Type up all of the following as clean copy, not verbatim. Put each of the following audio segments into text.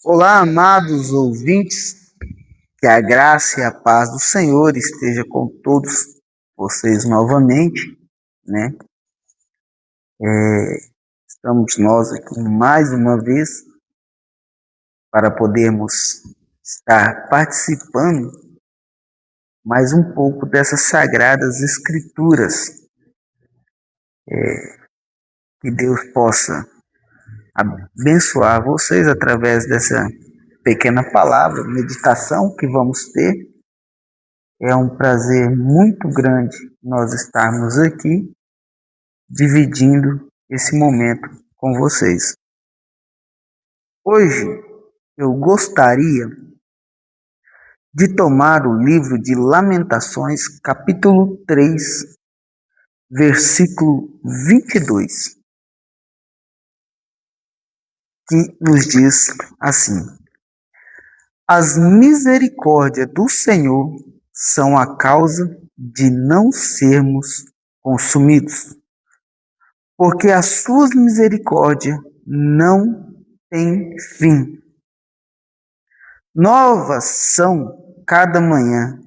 Olá, amados ouvintes, que a graça e a paz do Senhor esteja com todos vocês novamente, né? Estamos nós aqui mais uma vez para podermos estar participando mais um pouco dessas sagradas escrituras, que Deus possa abençoar vocês através dessa pequena palavra, meditação que vamos ter. É um prazer muito grande nós estarmos aqui dividindo esse momento com vocês. Hoje eu gostaria de tomar o livro de Lamentações, capítulo 3, versículo 22, que nos diz assim: As misericórdias do Senhor são a causa de não sermos consumidos, porque as suas misericórdias não têm fim. Novas são cada manhã,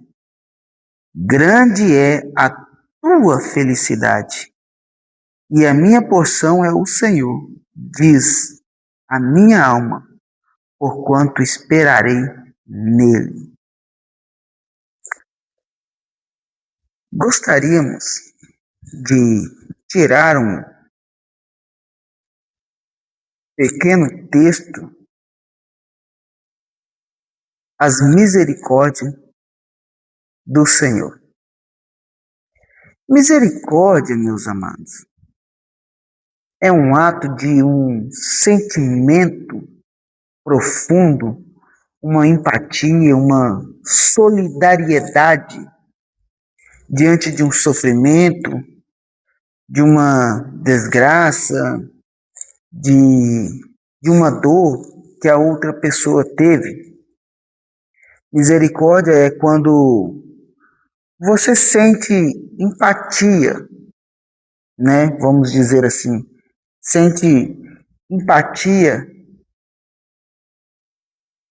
grande é a tua felicidade, e a minha porção é o Senhor, diz a minha alma, porquanto esperarei nele. Gostaríamos de tirar um pequeno texto, as misericórdias do Senhor. Misericórdia, meus amados, é um ato de um sentimento profundo, uma empatia, uma solidariedade diante de um sofrimento, de uma desgraça, de uma dor que a outra pessoa teve. Misericórdia é quando você sente empatia, né? Vamos dizer assim, sente empatia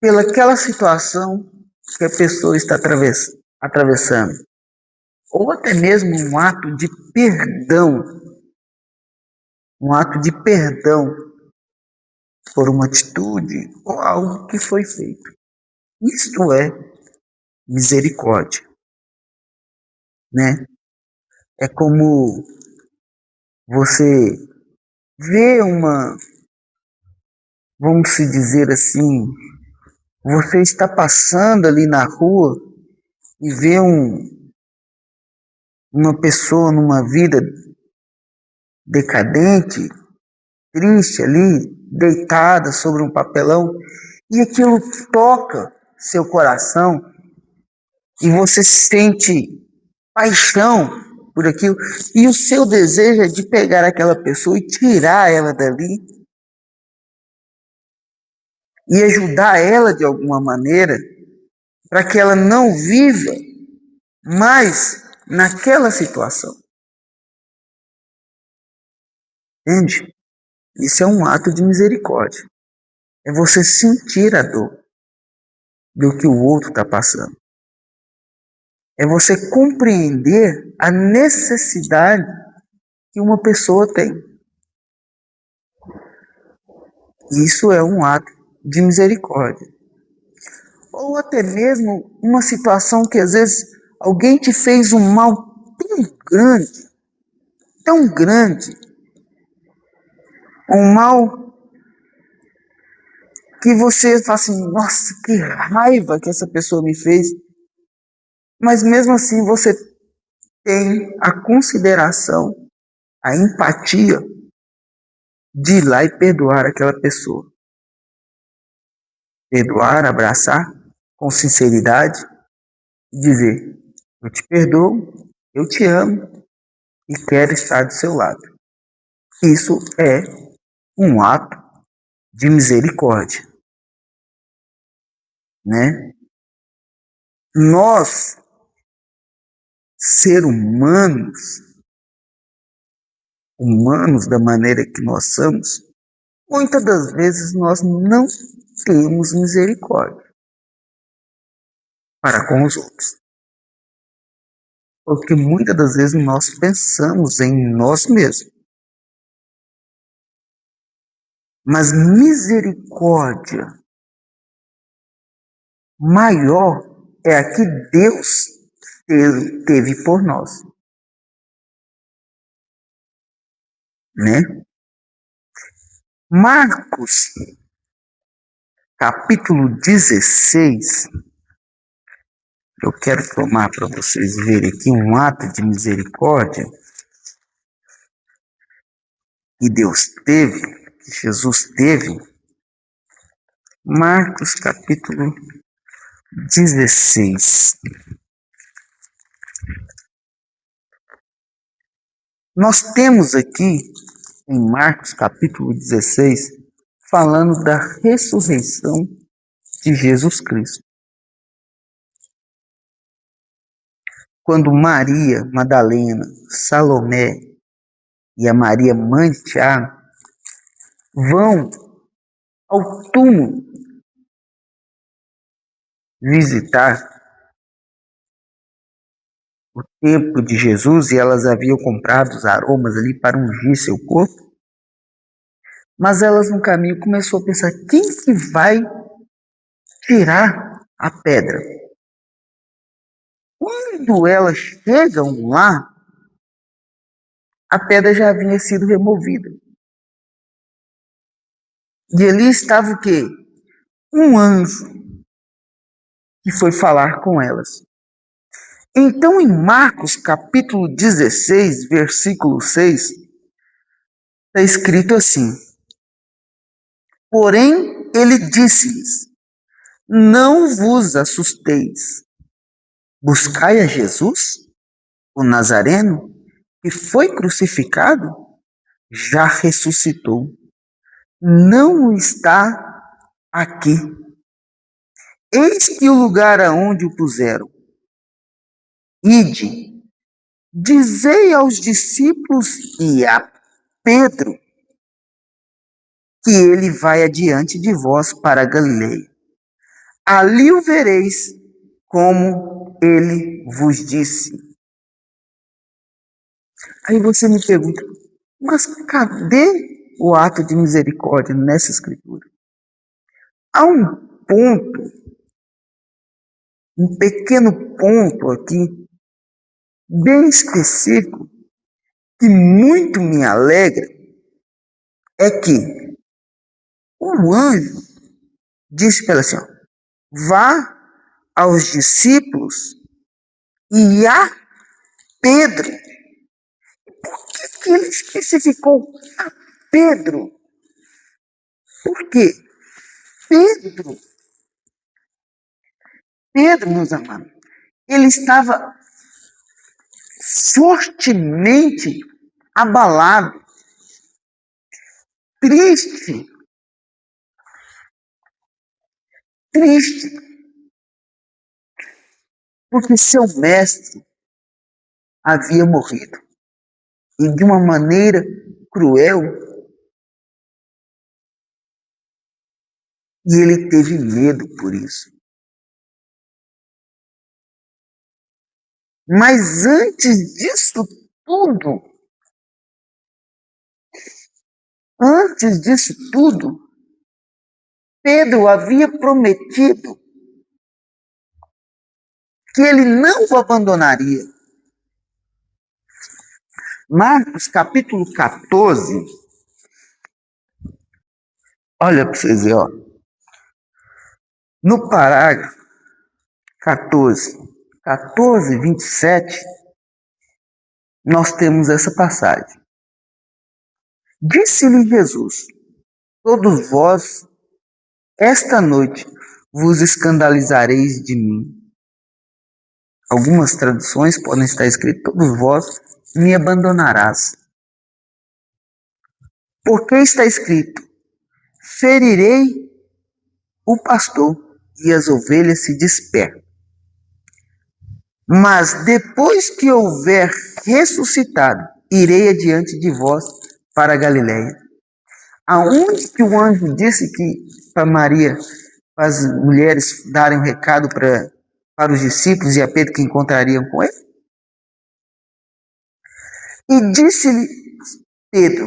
pelaquela situação que a pessoa está atravessando. Ou até mesmo um ato de perdão por uma atitude ou algo que foi feito. Isto é misericórdia, né? É como você vê vamos se dizer assim, você está passando ali na rua e vê uma pessoa numa vida decadente, triste ali, deitada sobre um papelão, e aquilo toca seu coração e você sente paixão por aquilo, e o seu desejo é de pegar aquela pessoa e tirar ela dali e ajudar ela de alguma maneira para que ela não viva mais naquela situação. Entende? Isso é um ato de misericórdia. É você sentir a dor do que o outro está passando. É você compreender a necessidade que uma pessoa tem. Isso é um ato de misericórdia. Ou até mesmo uma situação que às vezes alguém te fez um mal tão grande, um mal que você fala assim, nossa, que raiva que essa pessoa me fez. Mas mesmo assim você tem a consideração, a empatia de ir lá e perdoar aquela pessoa. Perdoar, abraçar com sinceridade e dizer, eu te perdoo, eu te amo e quero estar do seu lado. Isso é um ato de misericórdia, né? Nós, seres humanos da maneira que nós somos, muitas das vezes nós não temos misericórdia para com os outros. Porque muitas das vezes nós pensamos em nós mesmos. Mas misericórdia maior é a que Deus teve por nós. Né? Marcos, capítulo 16, eu quero tomar para vocês verem aqui um ato de misericórdia que Deus teve, que Jesus teve. Marcos, capítulo 16. Nós temos aqui, em Marcos, capítulo 16, falando da ressurreição de Jesus Cristo. Quando Maria Madalena, Salomé e a Maria, mãe de Tiago, vão ao túmulo visitar o templo de Jesus, e elas haviam comprado os aromas ali para ungir seu corpo, mas elas no caminho começou a pensar, quem que vai tirar a pedra? Quando elas chegam lá, a pedra já havia sido removida. E ali estava o quê? Um anjo que foi falar com elas. Então, em Marcos, capítulo 16, versículo 6, está escrito assim: porém, ele disse-lhes, não vos assusteis, buscai a Jesus, o Nazareno, que foi crucificado, já ressuscitou, não está aqui. Eis que o lugar aonde o puseram. Ide, dizei aos discípulos e a Pedro que ele vai adiante de vós para a Galileia. Ali o vereis, como ele vos disse. Aí você me pergunta, mas cadê o ato de misericórdia nessa escritura? Há um ponto, um pequeno ponto aqui, bem específico, que muito me alegra, é que o anjo disse para ela assim, ó, vá aos discípulos e a Pedro. Por que ele especificou a Pedro? Porque Pedro, meus amados, ele estava fortemente abalado, triste, porque seu mestre havia morrido. E de uma maneira cruel. E ele teve medo por isso. Mas antes disso tudo, Pedro havia prometido que ele não o abandonaria. Marcos capítulo 14, olha para vocês verem, ó. No parágrafo 14, 27, nós temos essa passagem. Disse-lhe Jesus, todos vós, esta noite, vos escandalizareis de mim. Algumas traduções podem estar escritas, todos vós me abandonarás. Porque está escrito, ferirei o pastor e as ovelhas se dispersam. Mas depois que houver ressuscitado, irei adiante de vós para a Galileia. Aonde que o anjo disse que para Maria, para as mulheres darem um recado para os discípulos e a Pedro que encontrariam com ele? E disse-lhe Pedro,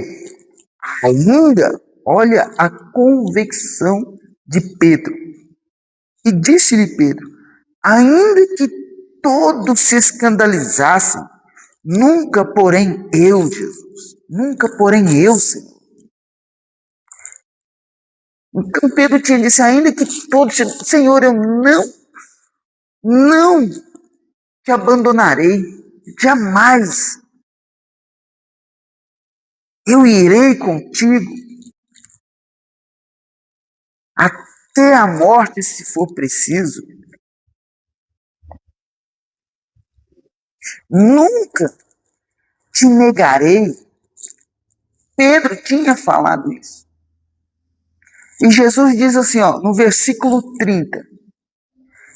ainda, olha a convicção de Pedro. E disse-lhe Pedro, ainda que todos se escandalizassem, nunca porém eu, Jesus, nunca porém eu, Senhor. Então Pedro tinha dito, ainda que todos, Senhor, eu não te abandonarei, jamais. Eu irei contigo até a morte, se for preciso. Nunca te negarei. Pedro tinha falado isso. E Jesus diz assim, no versículo 30.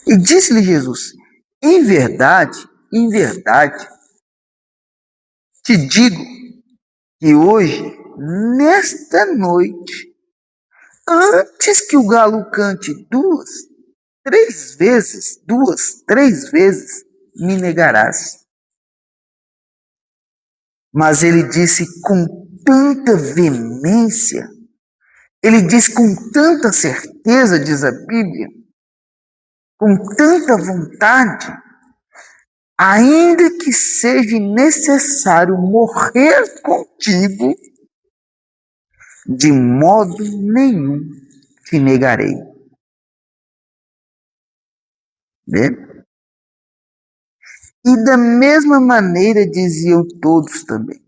E disse-lhe Jesus, em verdade, te digo que hoje, nesta noite, antes que o galo cante três vezes, me negarás. Mas ele disse com tanta veemência, ele diz com tanta certeza, diz a Bíblia, com tanta vontade, ainda que seja necessário morrer contigo, de modo nenhum te negarei. Vê? E da mesma maneira diziam todos também.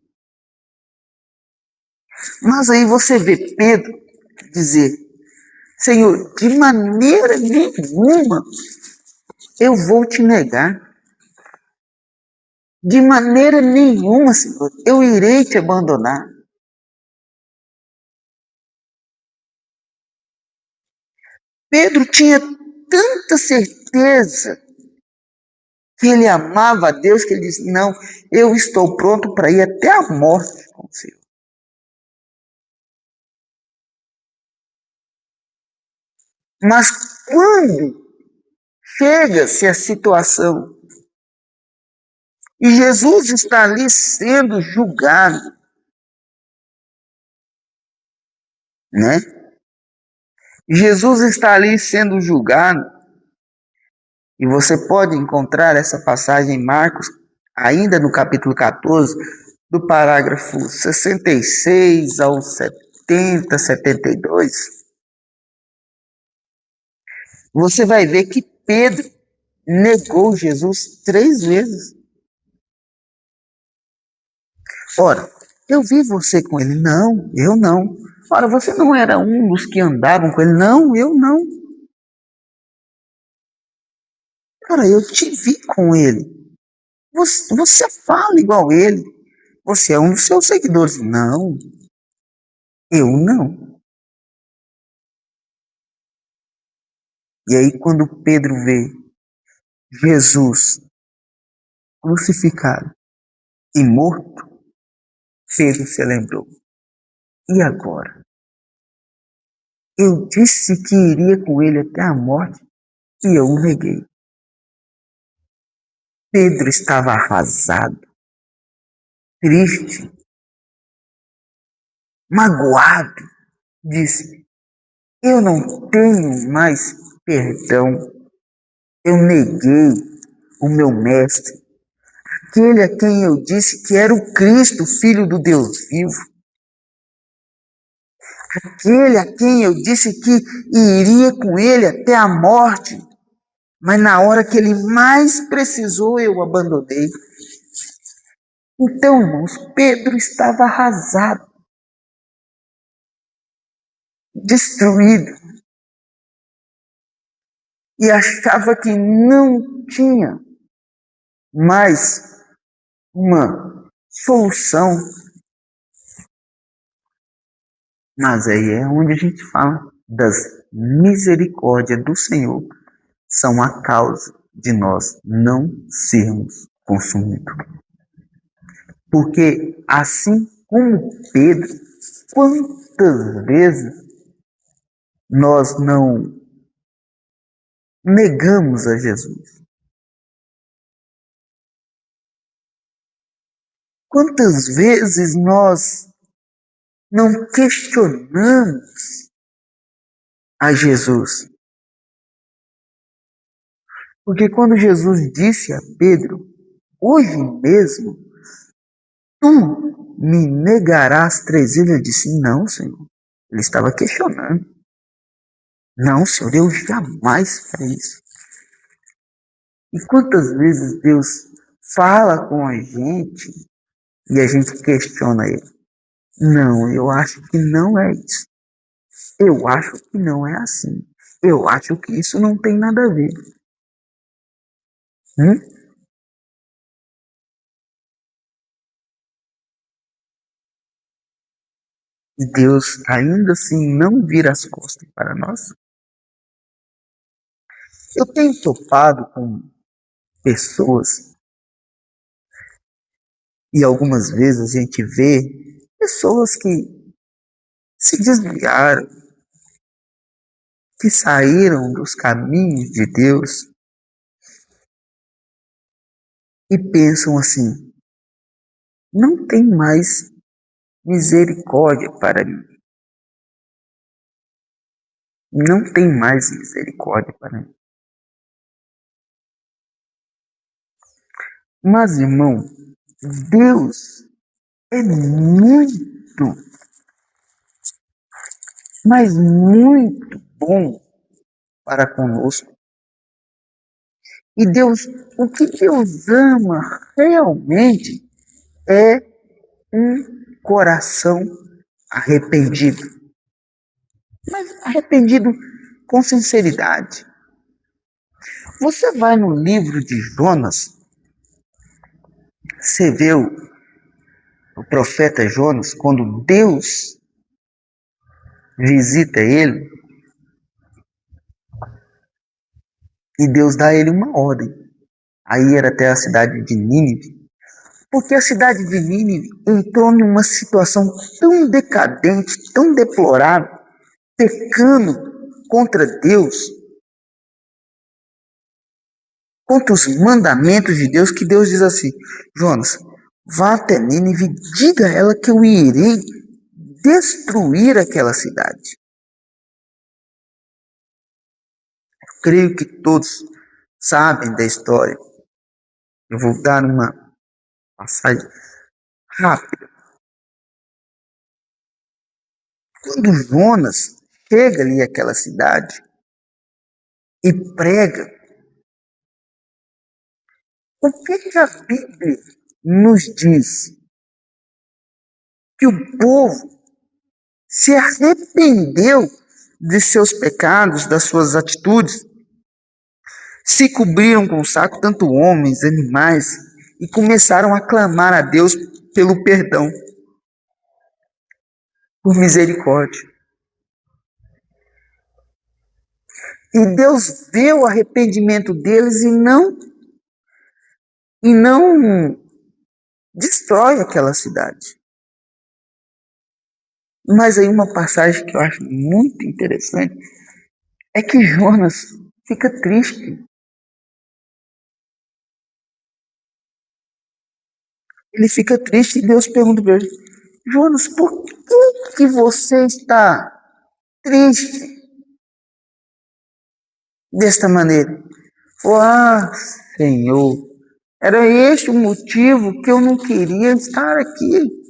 Mas aí você vê Pedro dizer, Senhor, de maneira nenhuma eu vou te negar. De maneira nenhuma, Senhor, eu irei te abandonar. Pedro tinha tanta certeza que ele amava a Deus, que ele disse, não, eu estou pronto para ir até a morte com o Senhor. Mas quando chega-se a situação e Jesus está ali sendo julgado, né? Jesus está ali sendo julgado, e você pode encontrar essa passagem em Marcos, ainda no capítulo 14, do parágrafo 66 ao 70, 72. Você vai ver que Pedro negou Jesus 3 vezes. Ora, eu vi você com ele. Não, eu não. Ora, você não era um dos que andavam com ele. Não, eu não. Ora, eu te vi com ele. Você fala igual ele. Você é um dos seus seguidores. Não, eu não. E aí, quando Pedro vê Jesus crucificado e morto, Pedro se lembrou. E agora? Eu disse que iria com ele até a morte e eu o neguei. Pedro estava arrasado, triste, magoado. Disse, eu não tenho mais perdão. Eu neguei o meu mestre, aquele a quem eu disse que era o Cristo, Filho do Deus vivo. Aquele a quem eu disse que iria com ele até a morte, mas na hora que ele mais precisou, eu o abandonei. Então, irmãos, Pedro estava arrasado, destruído, e achava que não tinha mais uma solução. Mas aí é onde a gente fala das misericórdias do Senhor, são a causa de nós não sermos consumidos. Porque assim como Pedro, quantas vezes nós não negamos a Jesus? Quantas vezes nós não questionamos a Jesus? Porque quando Jesus disse a Pedro, hoje mesmo, tu me negarás 3 vezes, ele disse, não, Senhor. Ele estava questionando. Não, Senhor, eu jamais farei isso. E quantas vezes Deus fala com a gente e a gente questiona ele? Não, eu acho que não é isso. Eu acho que não é assim. Eu acho que isso não tem nada a ver. E Deus ainda assim não vira as costas para nós. Eu tenho topado com pessoas e algumas vezes a gente vê pessoas que se desviaram, que saíram dos caminhos de Deus e pensam assim: não tem mais misericórdia para mim. Não tem mais misericórdia para mim. Mas, irmão, Deus é muito, mas muito bom para conosco. E Deus, o que Deus ama realmente é um coração arrependido. Mas arrependido com sinceridade. Você vai no livro de Jonas, você vê o profeta Jonas, quando Deus visita ele, e Deus dá a ele uma ordem. Aí era até a cidade de Nínive. Porque a cidade de Nínive entrou em uma situação tão decadente, tão deplorável, pecando contra Deus, contra os mandamentos de Deus, que Deus diz assim: Jonas, vá até Nínive e diga a ela que eu irei destruir aquela cidade. Eu creio que todos sabem da história. Eu vou dar uma passagem rápida. Quando Jonas chega ali àquela cidade e prega, o que a Bíblia nos diz? Que o povo se arrependeu de seus pecados, das suas atitudes, se cobriram com saco, tanto homens, animais, e começaram a clamar a Deus pelo perdão, por misericórdia. E Deus vê o arrependimento deles e não destrói aquela cidade. Mas aí uma passagem que eu acho muito interessante é que Jonas fica triste. Ele fica triste e Deus pergunta para ele: Jonas, por que você está triste desta maneira? Ah, Senhor, era este o motivo que eu não queria estar aqui.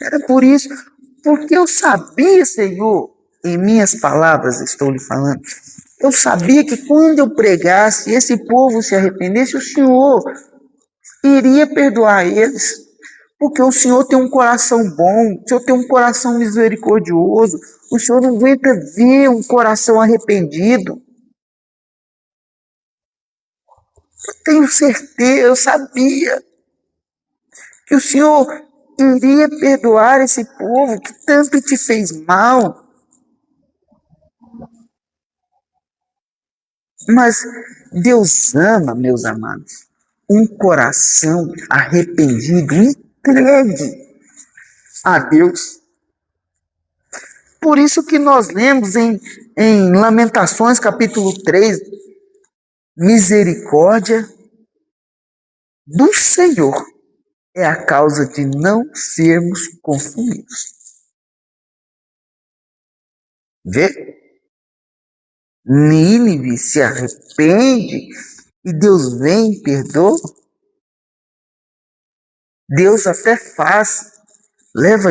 Era por isso, porque eu sabia, Senhor, em minhas palavras estou lhe falando, eu sabia que quando eu pregasse, esse povo se arrependesse, o Senhor iria perdoar eles. Porque o Senhor tem um coração bom, o Senhor tem um coração misericordioso, o Senhor não aguenta ver um coração arrependido. Eu tenho certeza, eu sabia que o Senhor iria perdoar esse povo que tanto te fez mal. Mas Deus ama, meus amados, um coração arrependido, entregue a Deus. Por isso que nós lemos em Lamentações capítulo 3, misericórdia do Senhor é a causa de não sermos consumidos. Vê? Nínive se arrepende e Deus vem e perdoa. Deus até leva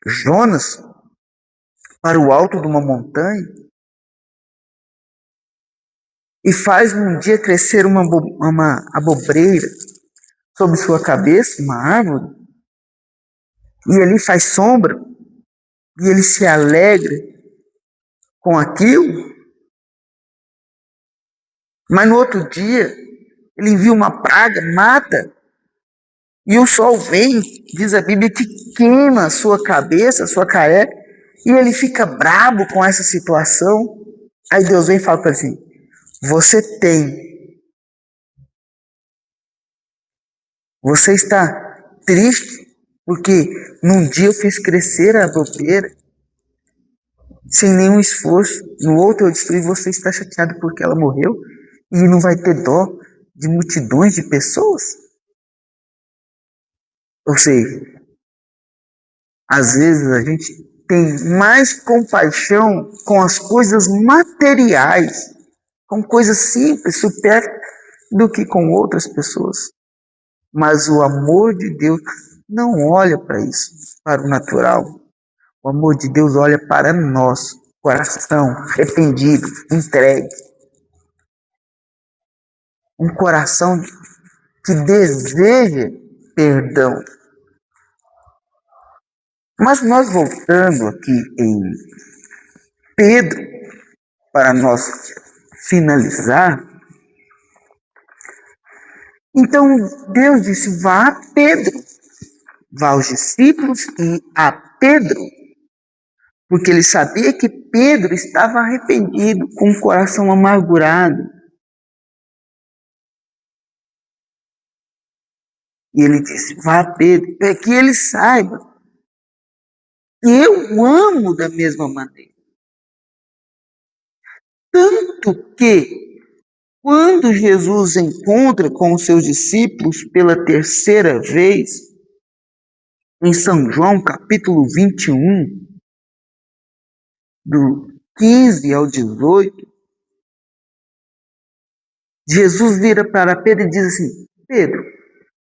Jonas para o alto de uma montanha e faz num dia crescer uma abobreira sobre sua cabeça, uma árvore, e ali faz sombra, e ele se alegra com aquilo, mas no outro dia ele envia uma praga, mata, e o sol vem, diz a Bíblia, que queima a sua cabeça, a sua careca, e ele fica brabo com essa situação. Aí Deus vem e fala para ele assim: você está triste porque num dia eu fiz crescer a bobeira sem nenhum esforço, no outro eu destruí, você está chateado porque ela morreu e não vai ter dó de multidões de pessoas? Ou seja, às vezes a gente tem mais compaixão com as coisas materiais, com coisas simples, supérfluas, do que com outras pessoas. Mas o amor de Deus não olha para isso, para o natural. O amor de Deus olha para nós, coração arrependido, entregue. Um coração que deseja perdão. Mas nós voltando aqui em Pedro, para nós finalizar, então Deus disse: vá a Pedro, vá aos discípulos e a Pedro, porque ele sabia que Pedro estava arrependido, com o coração amargurado. E ele disse: vá a Pedro, para que ele saiba que eu o amo da mesma maneira. Tanto que, quando Jesus encontra com os seus discípulos pela terceira vez, em São João, capítulo 21, do 15 ao 18, Jesus vira para Pedro e diz assim: Pedro,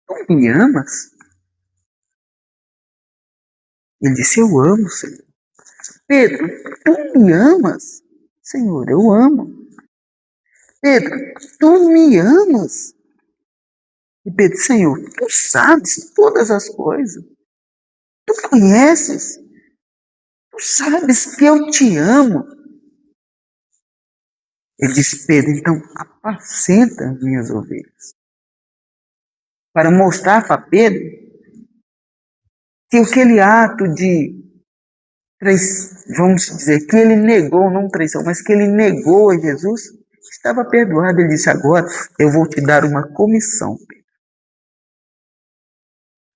tu me amas? Ele disse: eu amo, Senhor. Pedro, tu me amas? Senhor, eu amo. Pedro, tu me amas? E Pedro: Senhor, tu sabes todas as coisas. Tu conheces. Tu sabes que eu te amo. Ele disse: Pedro, então apacenta as minhas ovelhas. Para mostrar para Pedro que aquele ato de vamos dizer, que ele negou, não traição, mas que ele negou a Jesus, estava perdoado. Ele disse: agora eu vou te dar uma comissão, Pedro.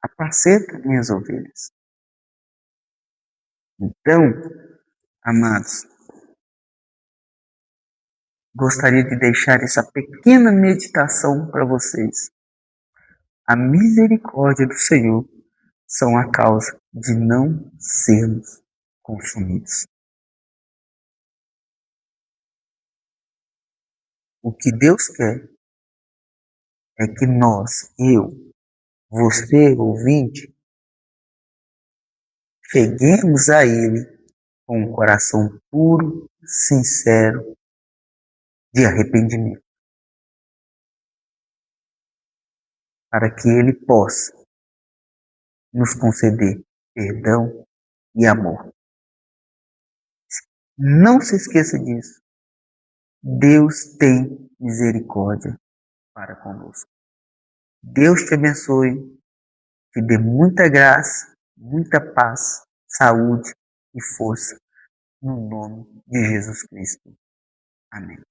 Apacenta minhas ovelhas. Então, amados, gostaria de deixar essa pequena meditação para vocês. A misericórdia do Senhor são a causa de não sermos consumidos. O que Deus quer é que nós, eu, você, ouvinte, cheguemos a Ele com um coração puro, sincero, de arrependimento, para que Ele possa nos conceder perdão e amor. Não se esqueça disso. Deus tem misericórdia para conosco. Deus te abençoe, te dê muita graça, muita paz, saúde e força, no nome de Jesus Cristo. Amém.